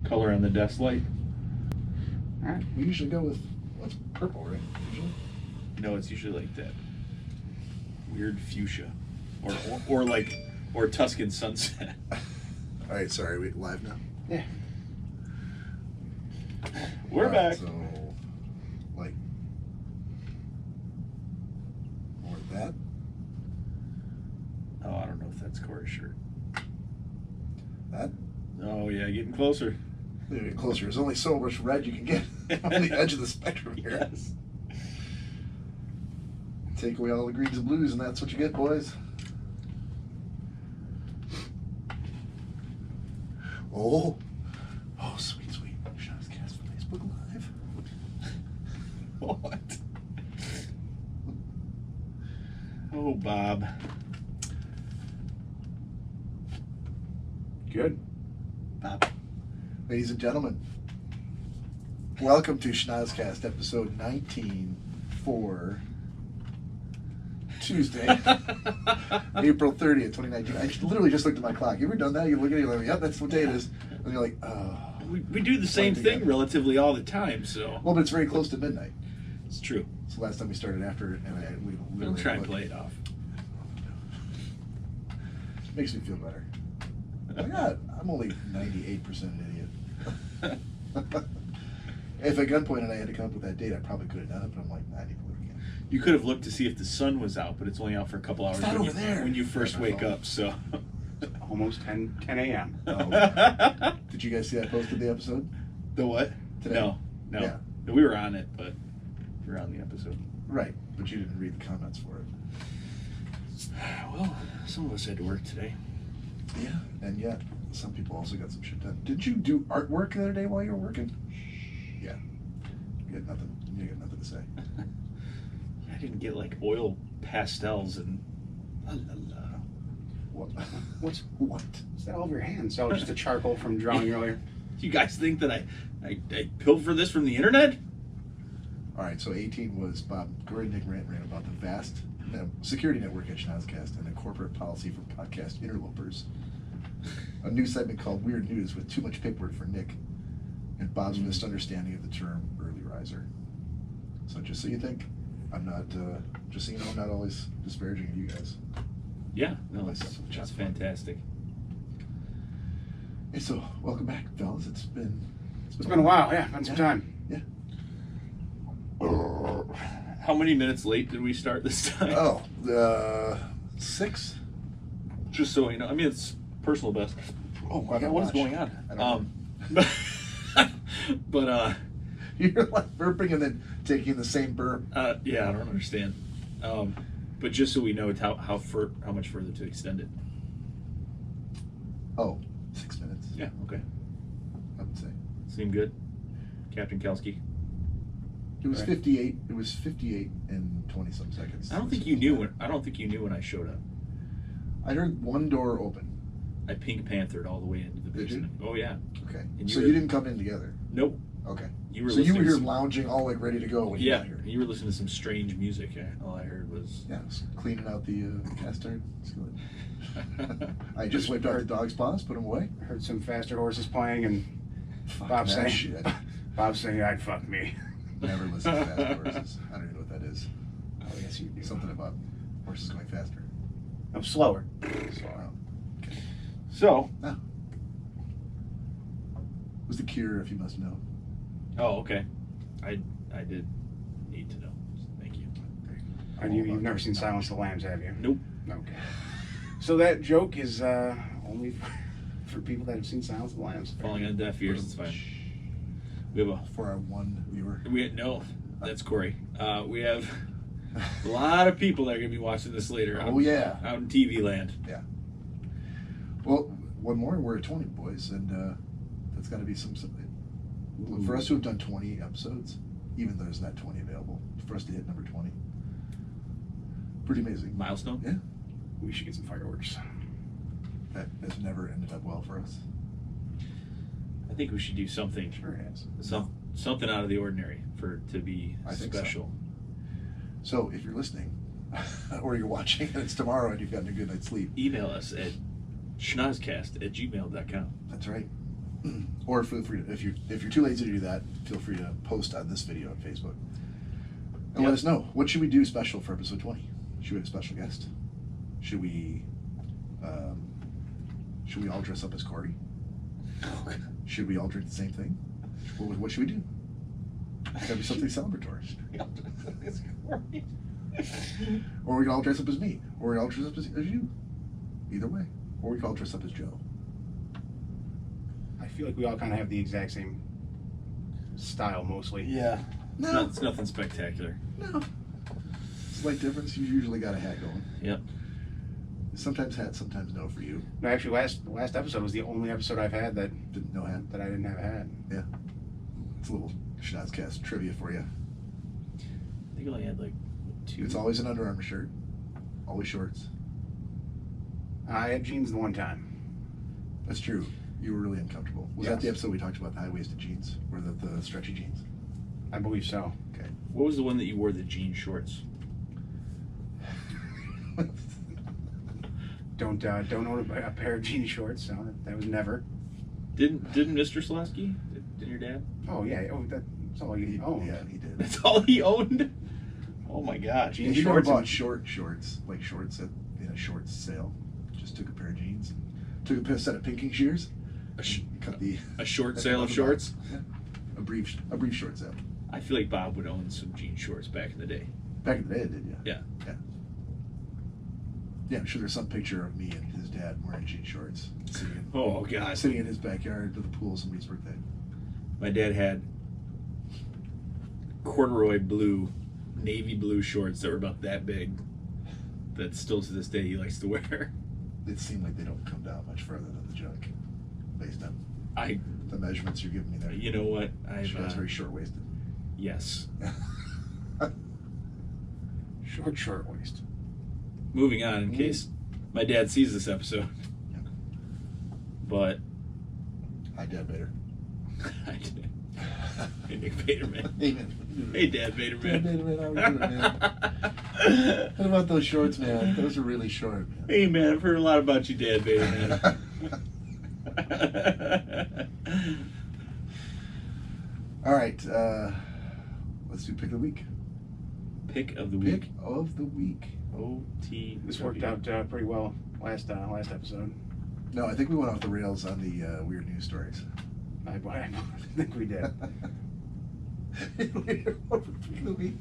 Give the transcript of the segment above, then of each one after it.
color on the desk light. All right. We usually go with what's purple, right? Usually. No, it's usually like that weird fuchsia, or Tuscan sunset. All right, sorry, we live now. Yeah. We're back. So, like, more of that. Oh, I don't know if that's Corey's shirt. That. Oh yeah, getting closer. They're getting closer. There's only so much red you can get on the edge of the spectrum here. Yes. Take away all the greens and blues, and that's what you get, boys. Oh, sweet. Schnozzcast for Facebook Live. What? Oh, Bob. Good. Bob. Ladies and gentlemen, welcome to Schnozzcast episode 19 for Tuesday, April 30th, 2019. I literally just looked at my clock. You ever done that? You look at it, you're like, yep, that's what day it is. And you're like, oh. We do the same thing relatively all the time, so. Well, but it's very close to midnight. It's true. So last time we started after it, and we We'll literally try and play it off. Makes me feel better. My God, I'm only 98% an idiot. If at gunpoint and I had to come up with that date, I probably could have done it, but I'm like, nah, I need to look again. You could have looked to see if the sun was out, but it's only out for a couple hours It's not over there. when you first Yeah, my wake phone. up, so. Almost 10 a.m. Oh. Did you guys see I posted the episode? The what? Today? No. Yeah. We were on it, but we were on the episode. Right, but you didn't read the comments for it. Well, some of us had to work today. Yeah, and yet some people also got some shit done. Did you do artwork the other day while you were working? Yeah. You got nothing. You got nothing to say. I didn't get like oil pastels and la la la. What? What? Is that all over your hands? Oh, just a charcoal from drawing earlier. You guys think that I pilfer this from the internet? All right, so 18 was Bob Corey Nick ran about the vast security network at Schnozzcast and a corporate policy for podcast interlopers. A new segment called Weird News with too much paperwork for Nick and Bob's misunderstanding of the term early riser. So just so you think, I'm not, just so you know, I'm not always disparaging of you guys. Yeah, no, that's fantastic. Hey, so welcome back, fellas. It's been a while, yeah, been some time. Yeah. How many minutes late did we start this time? Oh, 6. Just so you know, I mean, it's personal best. Oh my God, what is going on? I don't know. But you're like burping and then taking the same burp. Yeah, I don't understand. But just so we know how much further to extend it. Oh, 6 minutes. Yeah. Okay. I would say. Seem good, Captain Kelsky. It was 58. It was 58 and 20-some seconds. I don't think you knew when I showed up. I heard one door open. I Pink Panthered all the way into the Did basement. you? Oh yeah. Okay. And So you didn't come in together. Nope. Okay. You were. So you were listening here to some- lounging, all like ready to go when you Yeah. got here. You were listening to some strange music. All I heard was. Yeah, I was cleaning out the cast iron. It's good. I just wiped out the dog's paws, put them away. I heard some faster horses playing, and Fuck Bob that saying, shit. Bob saying, "I'd fuck me." Never listen to fast horses. I don't even know what that is. Oh, yes, you do. Something about horses going faster. I'm slower. Wow. Okay. So. Ah. Was the cure, if you must know. Oh, okay. I did need to know. Thank you. And you've never seen Silence of the Lambs, have you? Nope. Okay. So that joke is only for people that have seen Silence of the Lambs. Falling on deaf ears. It's fine. We have For our one viewer. no. That's Corey. We have a lot of people that are going to be watching this later. Oh, yeah. Out in TV land. Yeah. Well, one more, we're at 20, boys, and that's got to be some. For us to have done 20 episodes, even though there's not 20 available, for us to hit number 20, pretty amazing. Milestone. Yeah. We should get some fireworks. That has never ended up well for us. I think we should do something. Sure has. Something out of the ordinary to be I think special. So if you're listening, or you're watching and it's tomorrow and you've gotten a good night's sleep, Email us at schnozzcast@gmail.com. that's right. Or feel free to, if you're too lazy to do that, feel free to post on this video on Facebook. And let us know, what should we do special for episode 20? Should we have a special guest? Should we all dress up as Corey? Should we all drink the same thing? What should we do? It's gotta be something celebratory. Or we can all dress up as me. Or we can all dress up as you. Either way. Or we can all dress up as Joe. I feel like we all kind of have the exact same style mostly. Yeah. No. It's nothing spectacular. No. Slight difference. You usually got a hat going. Yep. Sometimes hat, sometimes no for you. No, actually, last episode was the only episode I've had that No hat. I didn't have a hat. Yeah. It's a little Schnozzcast trivia for you. I think I only had like 2. It's always an Under Armour shirt. Always shorts. I had jeans the one time. That's true. You were really uncomfortable. Was that the episode we talked about the high-waisted jeans? Or the stretchy jeans? I believe so. Okay. What was the one that you wore the jean shorts? Don't own a pair of jean shorts. So that was never. Didn't Mr. Selesky? Did your dad? Oh yeah. Oh, that's all you own. Yeah, he did. That's all he owned? Oh my gosh. Jean He never shorts bought and- shorts, like shorts in a shorts sale. Just took a pair of jeans, took a set of pinking shears, cut the A short cut sale the of bottom shorts? off. Yeah. A brief short sale. I feel like Bob would own some jean shorts back in the day. Back in the day, it did, yeah. Yeah. Yeah, I'm sure there's some picture of me and his dad wearing jean shorts, Oh god. sitting in his backyard with a pool somebody's birthday. My dad had corduroy blue, navy blue shorts that were about that big. That still to this day he likes to wear. It seemed like they don't come down much further than the junk, based on I, the measurements you're giving me there. you know what? She was very short-waisted. Yes. Short waist. Moving on, in case my dad sees this episode. Yeah. But Hi, Dad Bader. I did. Hey, Nick Baderman. Amen. Hey, Dad Baderman. Dad Baderman, how are you doing, man? What about those shorts, man? Those are really short, man. Hey, man, I've heard a lot about you, Dad Baderman. All right, let's do pick of the week. Pick of the week. Pick of the week. OT. This worked out pretty well last episode. No, I think we went off the rails on the weird news stories. I think we did. Pick of the week.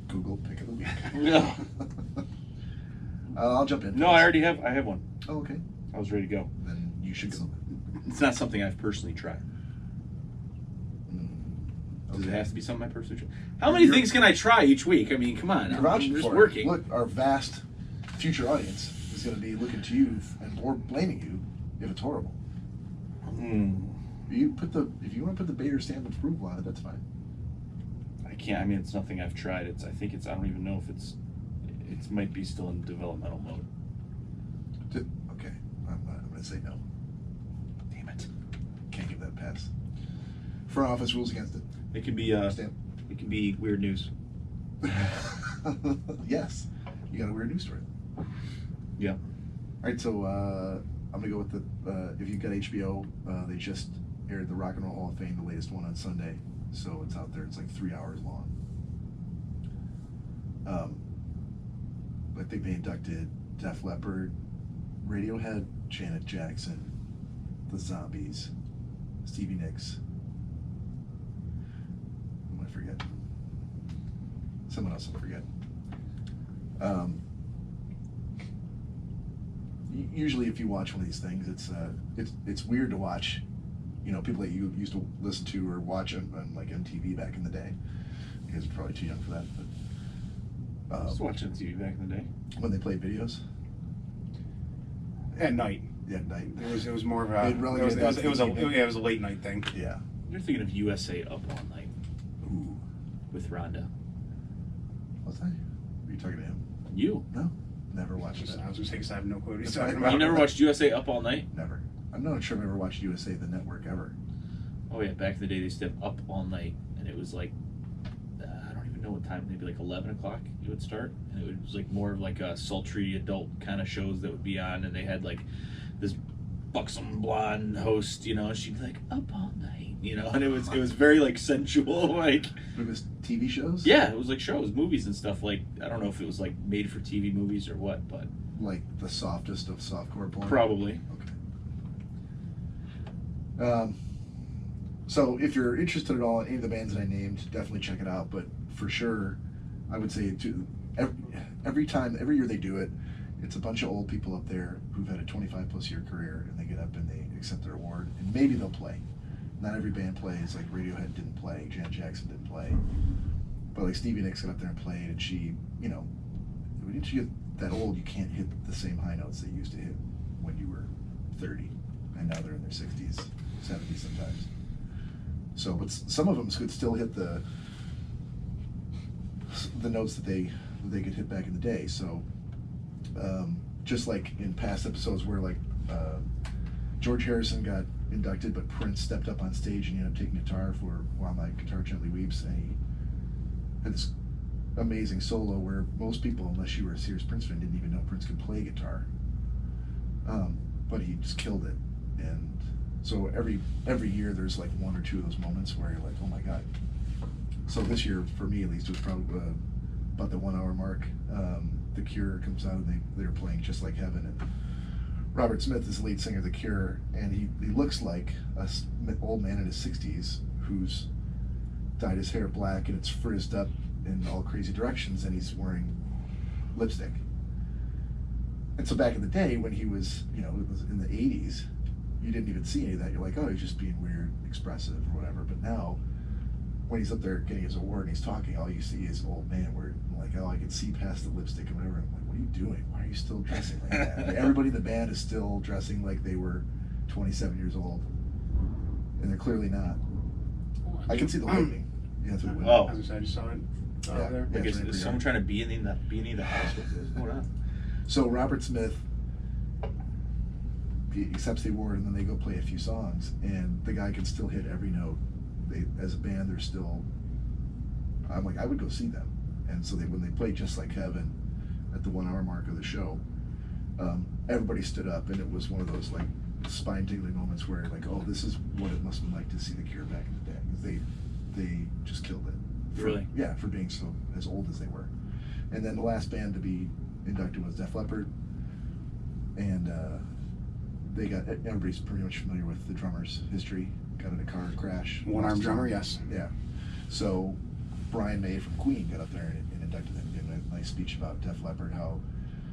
Google pick of the week. No. I'll jump in. No, I already have. I have one. Oh, okay. I was ready to go. Then you should go. It's not something I've personally tried. Does it Okay. have to be something I personally tried? How many things can I try each week? I mean, come on. You're I'm vouching just for it. working. Look, our vast future audience is going to be looking to you or blaming you if it's horrible. If you want to put the Bader stamp of approval on it, that's fine. I can't. I mean, it's nothing I've tried. I think it's. I don't even know if it's. It might be still in developmental mode. Okay, I'm going to say no. Damn it. Can't give that a pass. Front office rules against it. It could be. Stamp. It could be weird news. Yes, you got a weird news story. Yeah. All right, so I'm gonna go with the. If you've got HBO, they just aired the Rock and Roll Hall of Fame, the latest one on Sunday, so it's out there. It's like 3 hours long. I think they inducted Def Leppard, Radiohead, Janet Jackson, The Zombies, Stevie Nicks. Who am I forgetting? Someone else I'm forgetting. Usually, if you watch one of these things, it's weird to watch. You know, people that you used to listen to or watch on like MTV back in the day. You guys are probably too young for that, but I was watching TV back in the day. when they played videos At night. at night. It was more of a. They'd relegated that to It was the evening. a late night thing. Yeah. You're thinking of USA Up All Night Ooh. with Rhonda. What's that? Are you talking to him? You. No. Never watched it. I was just saying 'cause I have no clue what he's That's talking fine. about. You never watched USA Up All Night? Never. I'm not sure I've ever watched USA the Network ever. Oh yeah, back in the day they used to have Up All Night, and it was like I don't even know what time. Maybe like 11 o'clock it would start, and it was like more of like a sultry adult kind of shows that would be on, and they had like this buxom blonde host, you know, she'd be like, up all night, you know, and it was very like sensual, like. It was TV shows? Yeah, it was like shows, movies and stuff. Like, I don't know if it was like made for TV movies or what, but. Like the softest of softcore porn? Probably. Okay. So if you're interested at all in any of the bands that I named, definitely check it out. But for sure, I would say every year they do it, it's a bunch of old people up there who've had a 25+ year career, and they get up and they accept their award, and maybe they'll play. Not every band plays. Like Radiohead didn't play, Janet Jackson didn't play, but like Stevie Nicks got up there and played, and she, you know, when you get that old, you can't hit the same high notes they used to hit when you were 30, and now they're in their 60s, 70s sometimes. So, but some of them could still hit the notes that they could hit back in the day. So, just like in past episodes where like George Harrison got inducted, but Prince stepped up on stage and he ended up taking guitar for While My Guitar Gently Weeps, and he had this amazing solo where most people, unless you were a serious Prince fan, didn't even know Prince could play guitar. But he just killed it. And so every year there's like one or two of those moments where you're like, oh my God. So this year, for me at least, it was probably about the 1 hour mark. The Cure comes out and they're playing Just Like Heaven, and Robert Smith is the lead singer of The Cure, and he looks like an old man in his 60s who's dyed his hair black and it's frizzed up in all crazy directions, and he's wearing lipstick. And so back in the day when he was, you know, it was in the 80s, you didn't even see any of that. You're like, oh, he's just being weird, expressive, or whatever. But now, when he's up there getting his award and he's talking, all you see is an old man where, like, oh, I can see past the lipstick or whatever. I'm like, what are you doing? Why are you still dressing like that? Like, everybody in the band is still dressing like they were 27 years old, and they're clearly not. I can see the lightning. Yeah, through the window. Oh. I just saw it. Yeah. There. I Yeah, guess it's right is someone trying to be in the house with this. Hold on. So Robert Smith, he accepts the award, and then they go play a few songs, and the guy can still hit every note. As a band, they're still. I'm like, I would go see them, and so when they played Just Like Heaven at the 1 hour mark of the show, everybody stood up, and it was one of those like spine-tingling moments where like, oh, this is what it must have been like to see the Cure back in the day, because they just killed it. Really? Yeah, for being so as old as they were. And then the last band to be inducted was Def Leppard, and everybody's pretty much familiar with the drummer's history. Got in a car crash. One-armed drummer, yes. Yeah. So Brian May from Queen got up there and inducted him, gave a nice speech about Def Leppard, how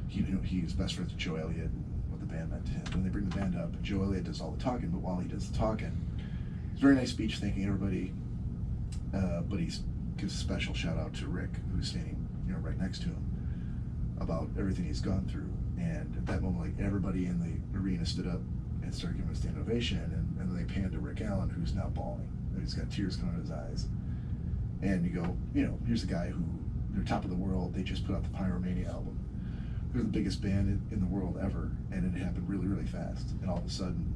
he's best friends with Joe Elliott, and what the band meant to him. And they bring the band up, and Joe Elliott does all the talking, but while he does the talking, it's a very nice speech thanking everybody, but he gives a special shout out to Rick, who's standing right next to him, about everything he's gone through. And at that moment, like, everybody in the arena stood up and started giving him a standing ovation, and then they panned to Rick Allen, who's now bawling. He's got tears coming out of his eyes. And you go, here's a guy who, they're top of the world, they just put out the Pyromania album. They're the biggest band in the world ever, and it happened really, really fast. And all of a sudden,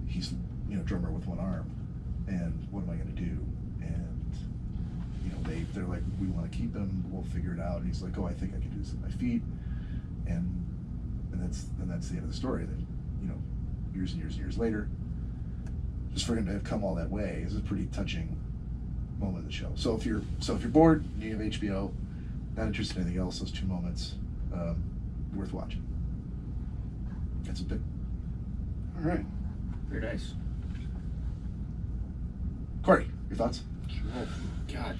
he's, drummer with one arm, and what am I gonna do? And, they're like, we wanna keep him, we'll figure it out. And he's like, oh, I think I can do this with my feet. And that's the end of the story. Then, years and years and years later, just for him to have come all that way is a pretty touching moment of the show. So if you're bored, you have HBO, not interested in anything else, those two moments, worth watching. That's a bit. All right. Very nice. Corey, your thoughts? Oh, God.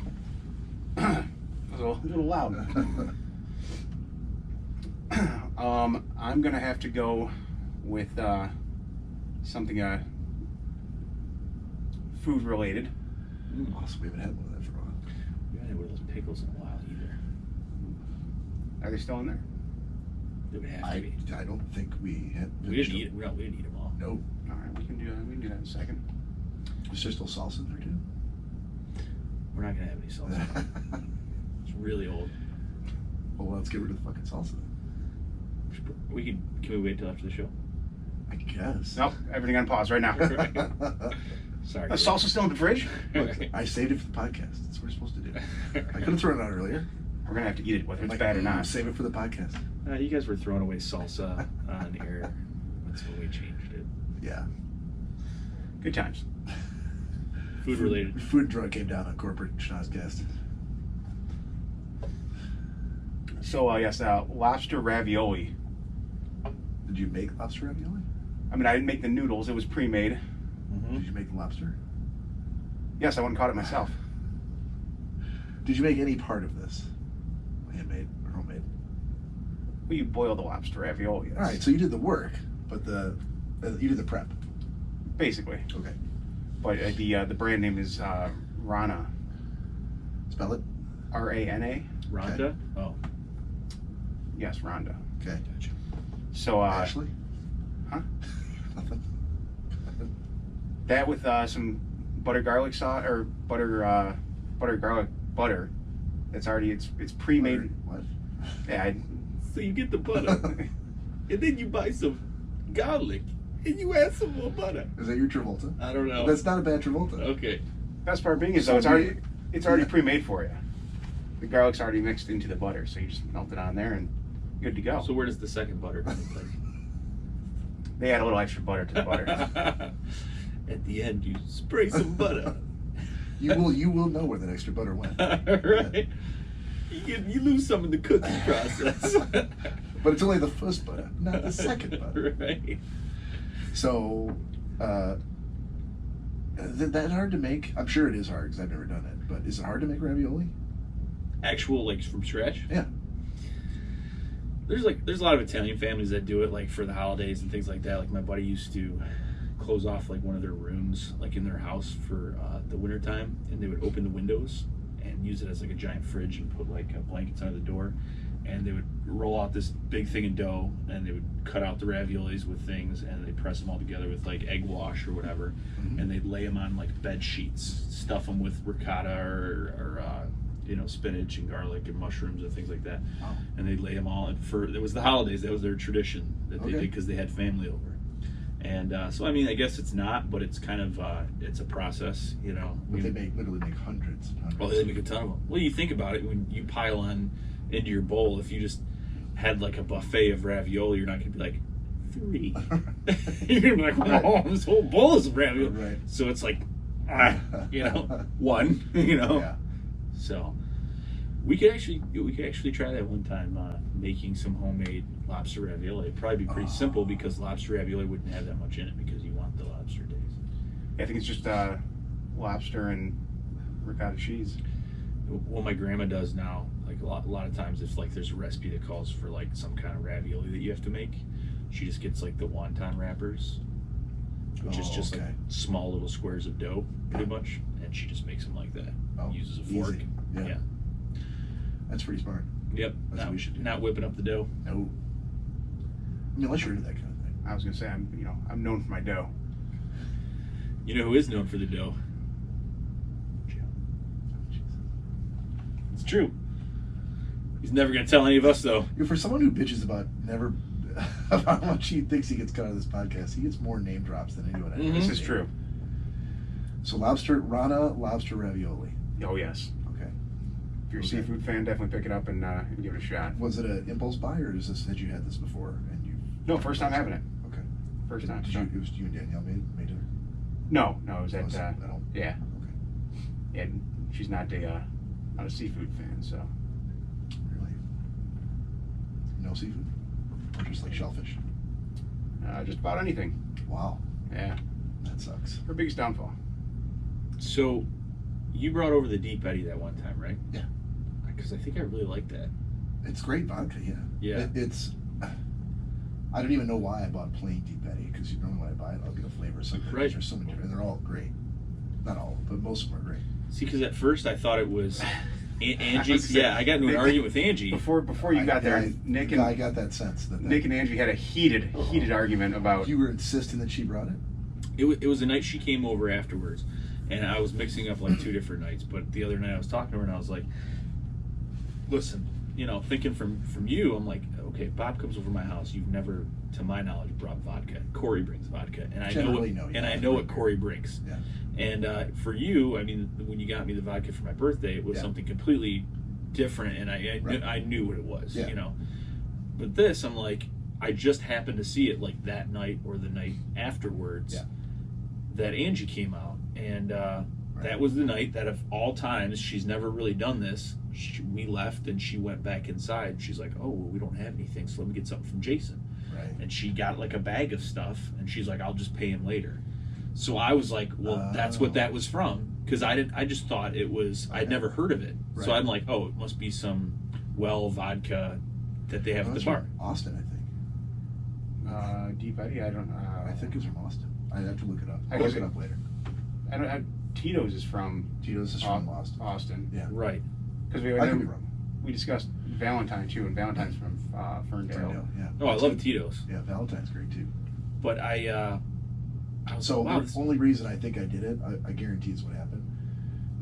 That was a little loud. I'm gonna have to go with something food related. Awesome, we haven't had one of that for a while. We haven't had one of those pickles in a while either. Are they still in there? They would have to be. I don't think we had. We didn't eat it. We didn't eat them all. No. All right, we can do that in a second. Is there still salsa in there too? We're not gonna have any salsa. It's really old. Well, let's get rid of the fucking salsa then. Can we wait till after the show? I guess. Nope, everything on pause right now. Sorry. The salsa still in the fridge? I saved it for the podcast. That's what we're supposed to do. I could have thrown it out earlier. We're gonna have to eat it, whether it's bad or not. Save it for the podcast. You guys were throwing away salsa on air. That's when we changed it. Good times. Food related. Food and drug came down on corporate Schnozzcast. So yes, lobster ravioli. Did you make lobster ravioli? I mean, I didn't make the noodles. It was pre-made. Did you make the lobster? Yes, I went and caught it myself. Did you make any part of this? Handmade or homemade? Well, you boil the lobster ravioli. All right, so you did the work, but you did the prep. Basically. Okay. But the brand name is Rana. Spell it. R-A-N-A. Rhonda? Okay. Oh. Yes, Rhonda. Okay. Gotcha. So Ashley? Huh? Nothing. That with some butter garlic sauce or butter garlic butter. That's already it's pre-made. What? Yeah. So you get the butter, and then you buy some garlic, and you add some more butter. Is that your Travolta? I don't know. That's not a bad Travolta. Okay. Best part being is So though it's already yeah. pre-made for you. The garlic's already mixed into the butter, so you just melt it on there and good to go. So where does the second butter come in? They add a little extra butter to the butter. At the end, you spray some butter. You will know where that extra butter went. Right. You lose some in the cooking process. But it's only the first butter, not the second butter. Right. So, that hard to make? I'm sure it is hard because I've never done it. But is it hard to make ravioli? Actual, like, from scratch? Yeah. There's a lot of Italian families that do it, like, for the holidays and things like that. Like, my buddy used to close off, like, one of their rooms, like, in their house for the winter time, and they would open the windows and use it as, like, a giant fridge and put, like, blankets under the door, and they would roll out this big thing of dough, and they would cut out the raviolis with things, and they'd press them all together with, like, egg wash or whatever, and they'd lay them on, like, bed sheets, stuff them with ricotta or spinach and garlic and mushrooms and things like that. Wow. And they'd lay them all. And it was the holidays. That was their tradition that they Okay. did because they had family over. And so I mean, I guess it's not, but it's kind of it's a process, you know. But they literally make hundreds and hundreds. Well, they make a ton of them. Well, you think about it when you pile on into your bowl. If you just had like a buffet of ravioli, you're not going to be like 3. You're going to be like, oh, this whole bowl is ravioli. Right. So it's like, 1, Yeah. So we could actually try that one time, making some homemade lobster ravioli. It'd probably be pretty simple because lobster ravioli wouldn't have that much in it because you want the lobster taste. I think it's just lobster and ricotta cheese. What my grandma does now, like a lot of times, if like there's a recipe that calls for like some kind of ravioli that you have to make, she just gets like the wonton wrappers, which is just like small little squares of dough, pretty much, and she just makes them like that. Oh, uses a fork. easy. Yeah. That's pretty smart. Yep. That's what we should do. Not whipping up the dough. No. I mean, unless you're into that kind of thing. I was gonna say I'm known for my dough. You know who is known for the dough? Joe. It's true. He's never gonna tell any of us though. For someone who bitches about about how much he thinks he gets cut out of this podcast, he gets more name drops than anyone else. Mhm. This is true. So Rana lobster ravioli. Oh yes. Okay. If you're a Okay. seafood fan, definitely pick it up and give it a shot. Was it an impulse buy, or had you had this before and you? No, first time having it. Okay. First time. It was you and Danielle made it. No, it was Oh, at so at home? yeah. Okay. Yeah, she's not a seafood fan, so Really? No seafood, or just like shellfish? just about anything. Wow, Yeah, that sucks. her biggest downfall. So, you brought over the Deep Eddy that one time, right? Yeah. Because I think I really like that. It's great vodka, yeah. Yeah. It's. I don't even know why I bought plain Deep Eddy, because normally when I buy it, I'll get a flavor. So Right. there's so many different, and they're all great. Not all, but most of them are great. See, because at first I thought it was Angie. I was gonna say, Yeah, I got into an argument with Angie. Before you got there, Nick I and got that sense that Nick and Angie had a heated argument about. you were insisting that she brought it. It was a night she came over afterwards, and I was mixing up like 2 different nights. But the other night I was talking to her and I was like, listen, thinking from you, I'm like, okay, Bob comes over my house. You've never, to my knowledge, brought vodka. Corey brings vodka, and I Generally, know no, I know what Corey brings. Yeah. And for you, I mean, when you got me the vodka for my birthday, it was something completely different, and I knew what it was, Yeah. But this, I'm like, I just happened to see it like that night or the night afterwards. Yeah. that Angie came out, and that was the night that of all times, she's never really done this. We left and she went back inside. She's like, oh, well, we don't have anything, so let me get something from Jason. Right. And she got like a bag of stuff, and she's like, I'll just pay him later. So I was like, well, that's what that was from, because I just thought it was, I'd never heard of it. Right. So I'm like, oh, it must be some vodka that they have at the bar. Austin, I think. Deep Eddy, I don't know. I think it's from Austin. I'd have to look it up. I I'll look guess it up later. Tito's is from Austin. Austin. Yeah. Right. Because I could be wrong. we discussed Valentine too, and Valentine's from Ferndale. Ferndale, yeah. Oh, I love Tito's. Yeah, Valentine's great too. But I was So like, wow, the only reason I think I did it, I guarantee is what happened,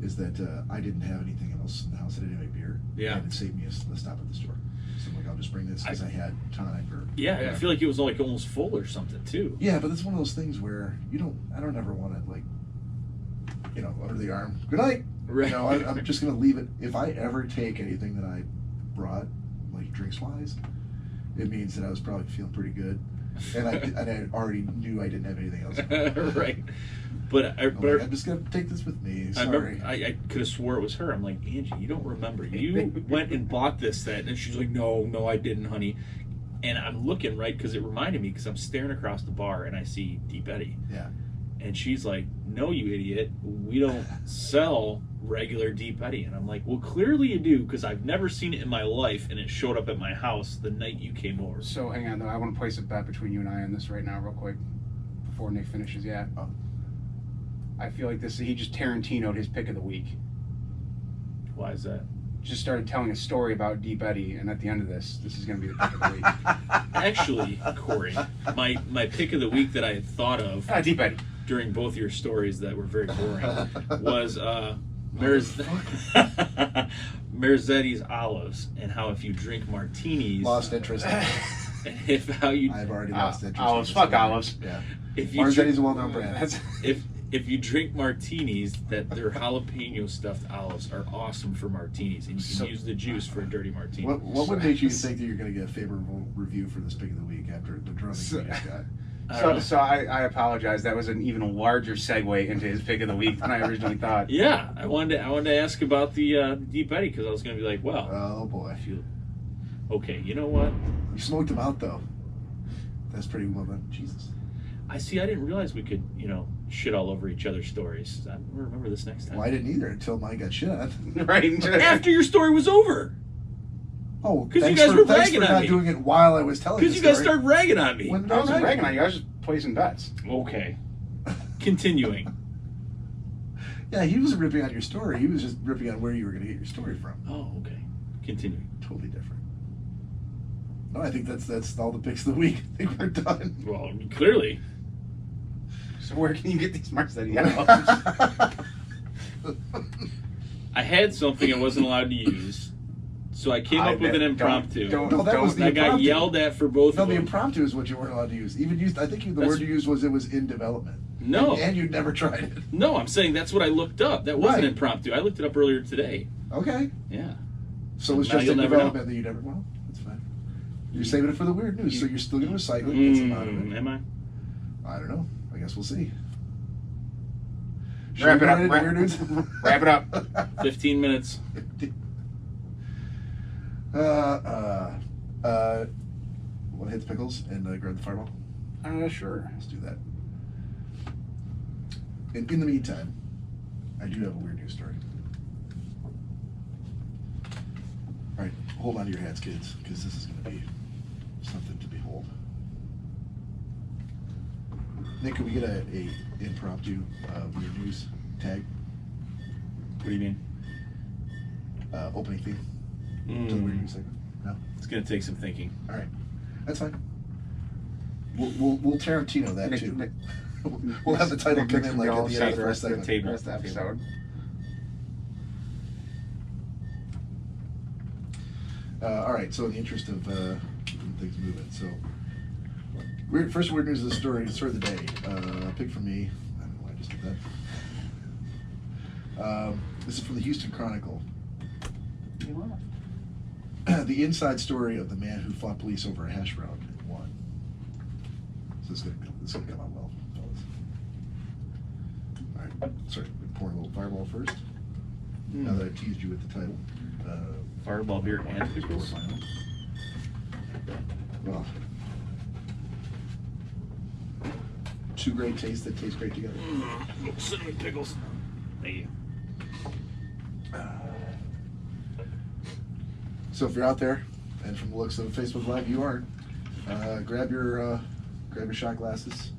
is that I didn't have anything else in the house. I didn't have any beer. Yeah. And it saved me a stop at the store. So I'm like, I'll just bring this because I had tonic or yeah, whatever. I feel like it was like almost full or something too. Yeah, but it's one of those things where I don't ever want to, like, under the arm, good night. Right. I'm just gonna leave it. If I ever take anything that I brought, like drinks wise, it means that I was probably feeling pretty good, and I already knew I didn't have anything else. Right. But I'm just gonna take this with me. Sorry. I could have swore it was her. I'm like, Angie, you don't remember. You went and bought this then. And she's like, no, I didn't, honey. And I'm looking, right, because it reminded me, because I'm staring across the bar and I see Deep Eddy. Yeah. And she's like, no, you idiot. We don't sell regular Deep Eddy. And I'm like, well, clearly you do, because I've never seen it in my life, and it showed up at my house the night you came over. So hang on, though. I want to place a bet between you and I on this right now, real quick, before Nick finishes. Yeah. Oh. I feel like he just Tarantino'd his pick of the week. Why is that? Just started telling a story about Deep Eddy, and at the end of this is going to be the pick of the week. Actually, Corey, my pick of the week that I had thought of Deep Eddy. during both your stories that were very boring was Merzetti's olives, and how if you drink martinis, Lost interest. I've already lost interest. Olives, fuck olives. Yeah. Merzetti's a well-known brand. If you drink martinis, that their jalapeno stuffed olives are awesome for martinis, and you can use the juice for a dirty martini. What would make you think that you're going to get a favorable review for this pick of the week after the drumming you just got? So I apologize. That was an even larger segue into his pick of the week than I originally thought. Yeah, I wanted to ask about the Deep Eddy, because I was going to be like, well, oh boy, okay, you know what? You smoked him out though. That's pretty well done. Jesus. I didn't realize we could, shit all over each other's stories. I'm going to remember this next time. Well, I didn't either until mine got shit on. Right. After your story was over. Oh, because you guys were ragging on me. Thanks for not doing it while I was telling you. Because you guys started ragging on me. I wasn't ragging on you. I was just placing bets. Okay. Continuing. Yeah, he wasn't ripping on your story. He was just ripping on where you were going to get your story from. Oh, okay. Continuing. Totally different. No, I think that's all the picks of the week. I think we're done. Well, clearly. So where can you get these Marzetti olives? I had something I wasn't allowed to use, so I came up with an impromptu. I got yelled at for both of them. No, the impromptu is what you weren't allowed to use. I think the word you used was it was in development. No. And you'd never tried it. No, I'm saying that's what I looked up. That wasn't impromptu. I looked it up earlier today. Okay. Yeah. So it's just in development that you never... Well, that's fine. You're saving it for the weird news, so you're still going to recycle it. Get some out of it. Am I? I don't know. I guess we'll see. Wrap it up. Wrap it up. 15 minutes. Want to hit the pickles and grab the fireball? Sure. Let's do that. In the meantime, I do have a weird news story. All right, hold on to your hats, kids, because this is going to be something to behold. Nick, can we get a impromptu weird news tag? What do you mean? Opening theme to the weird news segment. No, it's going to take some thinking. All right, that's fine. We'll Tarantino that too. We'll have the title come in like at the end of the first segment. Rest episode. All right, so in the interest of keeping things moving, so first weird news of the story of the day. Pick from me. I don't know why I just did that. This is from the Houston Chronicle. The inside story of the man who fought police over a hash brown and won. So this is gonna come out well, fellas. All right. Sorry, we pour a little Fireball first. Now that I've teased you with the title. Fireball beer and pickles. Well, two great tastes that taste great together. Cinnamon pickles. Thank you. So if you're out there, and from the looks of Facebook Live, you aren't, grab your shot glasses.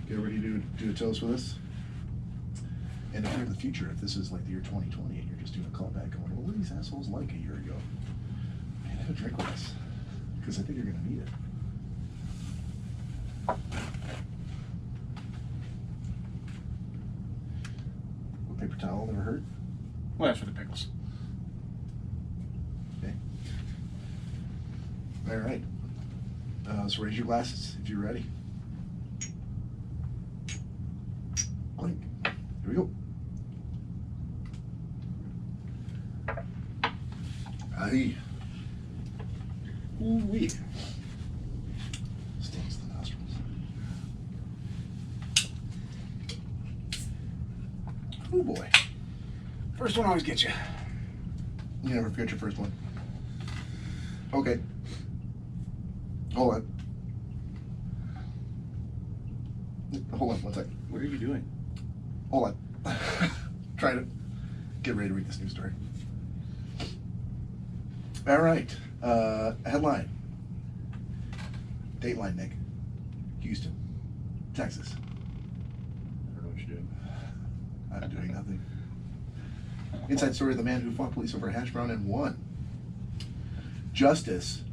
Get ready to do a toast with us. And if you're in the future, if this is like the year 2020 and you're just doing a callback going, well, what were these assholes like a year ago? Man, have a drink with us, because I think you're going to need it. Well, paper towel never hurt. Well, that's for the pickles. Okay. All right. So raise your glasses if you're ready. Clink. Here we go. Aye. Ooh-wee. Stings the nostrils. Oh boy. First one always gets you. You never forget your first one. Okay. Hold on. Hold on one second. What are you doing? Hold on. Trying to get ready to read this news story. All right. Headline. Dateline, Nick. Houston, Texas. I don't know what you're doing. I'm doing nothing. Inside story of the man who fought police over a hash brown and won. Justice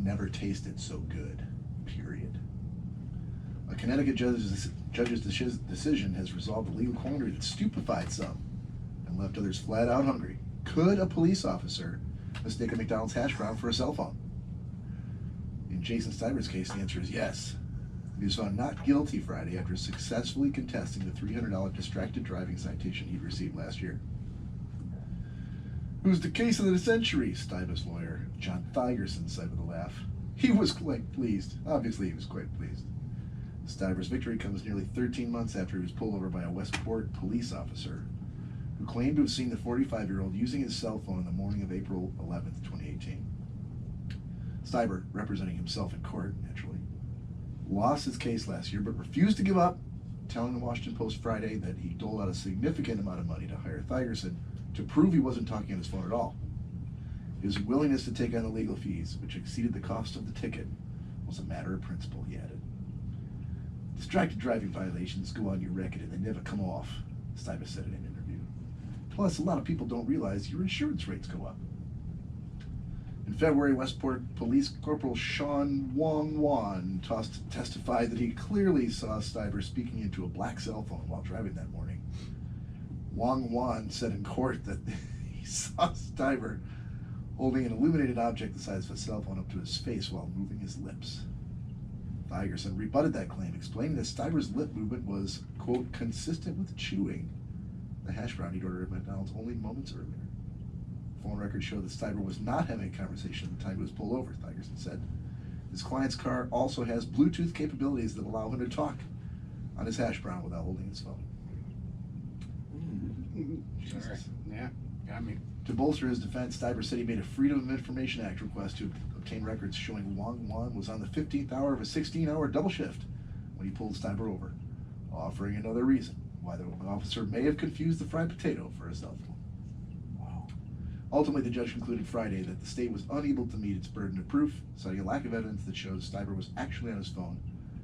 never tasted so good. Period. A Connecticut judge's decision has resolved a legal quandary that stupefied some and left others flat out hungry. Could a police officer mistake a McDonald's hash brown for a cell phone? In Jason Steiber's case, the answer is yes. He was found not guilty Friday after successfully contesting the $300 distracted driving citation he'd received last year. It was the case of the century, Steiber's lawyer, John Thigerson, said with a laugh. He was quite pleased. Obviously, he was quite pleased. Steiber's victory comes nearly 13 months after he was pulled over by a Westport police officer who claimed to have seen the 45-year-old using his cell phone in the morning of April 11th, 2018. Steiber, representing himself in court, naturally, lost his case last year but refused to give up, telling the Washington Post Friday that he doled out a significant amount of money to hire Thigerson to prove he wasn't talking on his phone at all. His willingness to take on the legal fees, which exceeded the cost of the ticket, was a matter of principle, he added. Distracted driving violations go on your record and they never come off, Steiber said in an interview. Plus, a lot of people don't realize your insurance rates go up. In February, Westport Police Corporal Sean Wong testified that he clearly saw Steiber speaking into a black cell phone while driving that morning. Wong said in court that he saw Steiber holding an illuminated object the size of a cell phone up to his face while moving his lips. Thigerson rebutted that claim, explaining that Steiber's lip movement was, quote, consistent with chewing the hash brown he'd ordered at McDonald's only moments earlier. Phone records show that Steiber was not having a conversation at the time he was pulled over, Thigerson said. His client's car also has Bluetooth capabilities that allow him to talk on his hash brown without holding his phone. Sorry. Yeah, got me. To bolster his defense, Steiber said he made a Freedom of Information Act request to obtain records showing Wong was on the 15th hour of a 16-hour double shift when he pulled Steiber over, offering another reason why the officer may have confused the fried potato for a cell phone. Wow. Ultimately, the judge concluded Friday that the state was unable to meet its burden of proof, citing a lack of evidence that shows Steiber was actually on his phone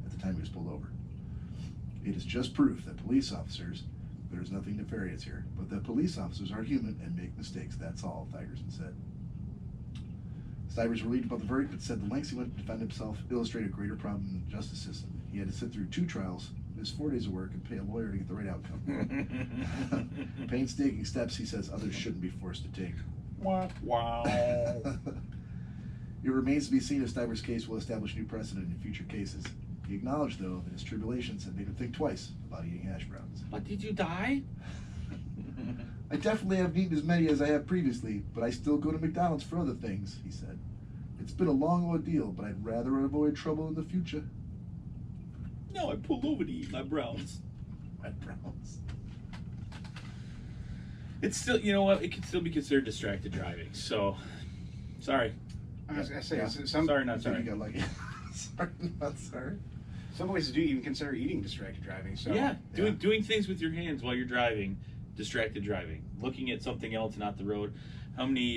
at the time he was pulled over. It is just proof that police officers, there's nothing nefarious here, but that police officers are human and make mistakes, that's all, Thigerson said. Steiber's relieved about the verdict, but said the lengths he went to defend himself illustrate a greater problem in the justice system. He had to sit through 2 trials, miss 4 days of work, and pay a lawyer to get the right outcome. Painstaking steps, he says, others shouldn't be forced to take. Wow. It remains to be seen if Steiber's case will establish new precedent in future cases. He acknowledged, though, that his tribulations had made him think twice about eating hash browns. But did you die? I definitely haven't eaten as many as I have previously, but I still go to McDonald's for other things, he said. It's been a long ordeal, but I'd rather avoid trouble in the future. No, I pulled over to eat my browns. My browns. It's still, you know what? It can still be considered distracted driving. So, sorry. I was gonna say, Yeah. Sorry, not So sorry. you got lucky. Sorry, not sorry. some places do even consider eating distracted driving. So Yeah, doing things with your hands while you're driving, distracted driving, looking at something else, not the road. How many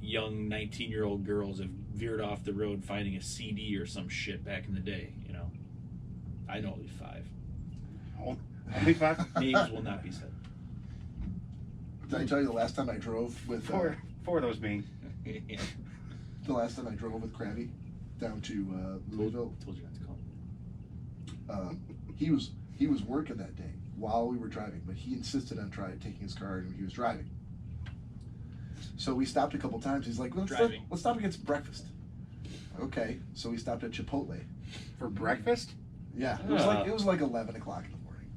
young 19-year-old girls have veered off the road finding a CD or some shit back in the day? You know, I know at least 5. Only 5. Names will not be said. Did I tell you the last time I drove with Four of those being. the last time I drove with Krabby down to Louisville? Told you not to call him. He was working that day while we were driving, but he insisted on taking his car and he was driving. So we stopped a couple times. He's like, let's stop and get some breakfast. Okay, so we stopped at Chipotle For breakfast? Yeah, it was like 11 o'clock in the morning.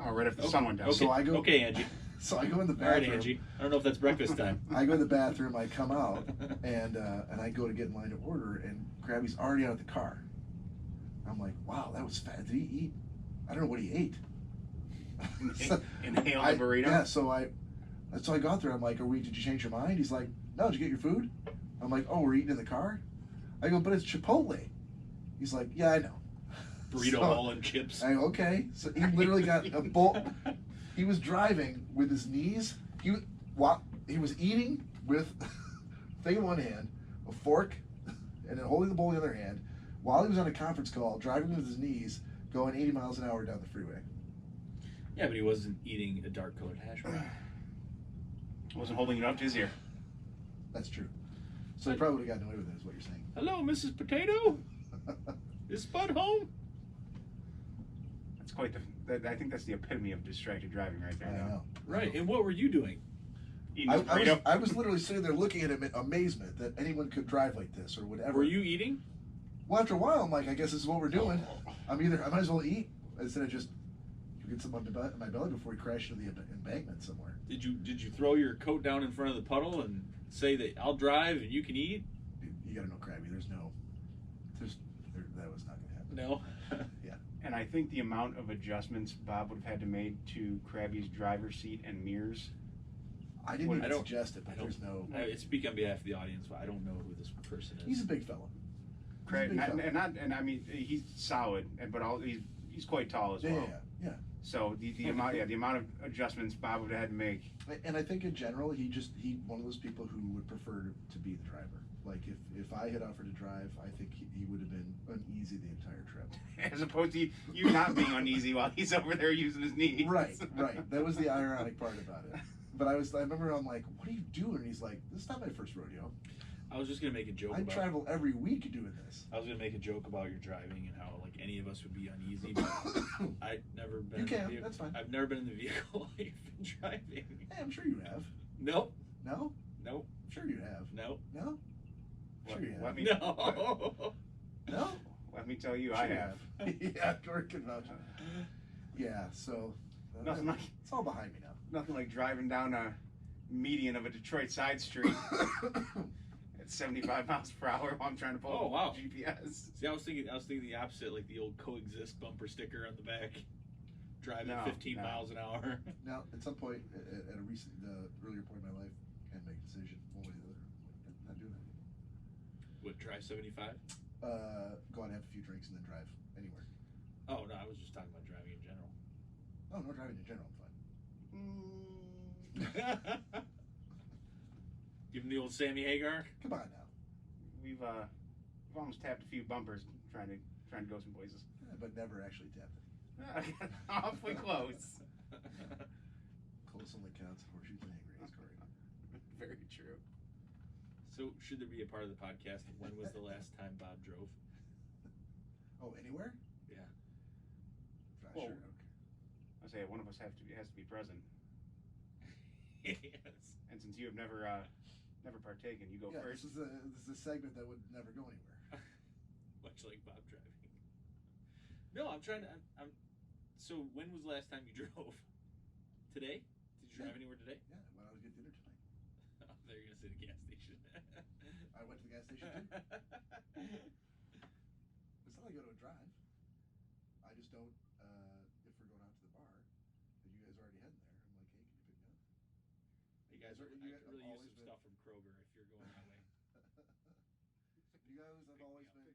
Oh, right after the sun went down. Okay, So I go. okay, Angie. So I go in the All right, bathroom. Angie. I don't know if that's breakfast time. I go in the bathroom. I come out and I go to get in line to order, and Krabby's already out of the car. I'm like, wow, that was fast. Did he eat? I don't know what he ate. Inhale the burrito? Yeah, so I go out there. I'm like, did you change your mind? He's like, no, did you get your food? I'm like, oh, we're eating in the car? I go, but it's Chipotle. He's like, yeah, I know. Burrito bowl and chips. I go, okay. So he literally got a bowl. He was driving with his knees. He was eating with a thing in one hand, a fork, and then holding the bowl in the other hand, while he was on a conference call, driving with his knees, going 80 miles an hour down the freeway. Yeah, but he wasn't eating a dark-colored hash brown. Wasn't holding it up to his ear. That's true. So he probably would have gotten away with it, is what you're saying. Hello, Mrs. Potato. Is Spud home? That's quite I think that's the epitome of distracted driving right there. I know. Right, and what were you doing? Eating a burrito. I was literally sitting there looking at him in amazement that anyone could drive like this or whatever. Were you eating? Well, after a while, I'm like, I guess this is what we're doing. I might as well eat instead of just get some on my belly before we crash into the embankment somewhere. Did you throw your coat down in front of the puddle and say that I'll drive and you can eat? You gotta know, Krabby. That was not gonna happen. No. Yeah. And I think the amount of adjustments Bob would have had to make to Krabby's driver's seat and mirrors. I didn't even suggest it, but there's no. I speak on behalf of the audience, but I don't know who this person is. He's a big fella. And I mean he's solid, but he's quite tall as well. Yeah. So the amount of adjustments Bob would have had to make. And I think in general, he one of those people who would prefer to be the driver. Like if I had offered to drive, I think he would have been uneasy the entire trip. As opposed to you not being uneasy while he's over there using his knees. Right. That was the ironic part about it. But I remember I'm like, what are you doing? And he's like, this is not my first rodeo. I was just gonna make a joke. I travel every week doing this. I was gonna make a joke about your driving and how like any of us would be uneasy. But I've never been. You can. In the vehicle. That's fine. I've never been in the vehicle while you've been driving. Hey, I'm sure you have. Nope. No? Nope. I'm sure you have. Nope. No? Sure you have. No. No? Let me tell you, Sure I have. Yeah, George can vouch. Yeah, so Nothing like it's all behind me now. nothing like driving down a median of a Detroit side street at 75 miles per hour while I'm trying to pull Oh, wow. GPS. See, I was thinking the opposite, like the old coexist bumper sticker on the back, driving 15 miles an hour. Now, at some point, at a earlier point in my life, I had to make a decision one way or the other. Not doing that. Would drive 75? Go out and have a few drinks and then drive anywhere. Oh no, I was just talking about driving in general. Oh, no, driving in general, I'm fine. Give him the old Sammy Hagar. Come on now. We've almost tapped a few bumpers trying to go some places. But never actually tapped it. Awfully close. Close only counts if horseshoes and angry, Corey. Very true. So, should there be a part of the podcast? When was the last time Bob drove? Oh, anywhere? Yeah. Well, Sure. Okay. I say one of us has to be present. Yes. And since you have never partaken, you go first. This is a segment that would never go anywhere. Much like Bob driving. No, I'm trying to. So, when was the last time you drove? Today? Did you drive anywhere today? Yeah, when I was getting dinner tonight. Oh, they're gonna say the gas station. I went to the gas station too. It's not like I go to a drive. just don't. If we're going out to the bar, and you guys are already heading there, I'm like, hey, can you pick me up? You guys, I could really use some stuff from Kroger if you're going that way. You guys have always been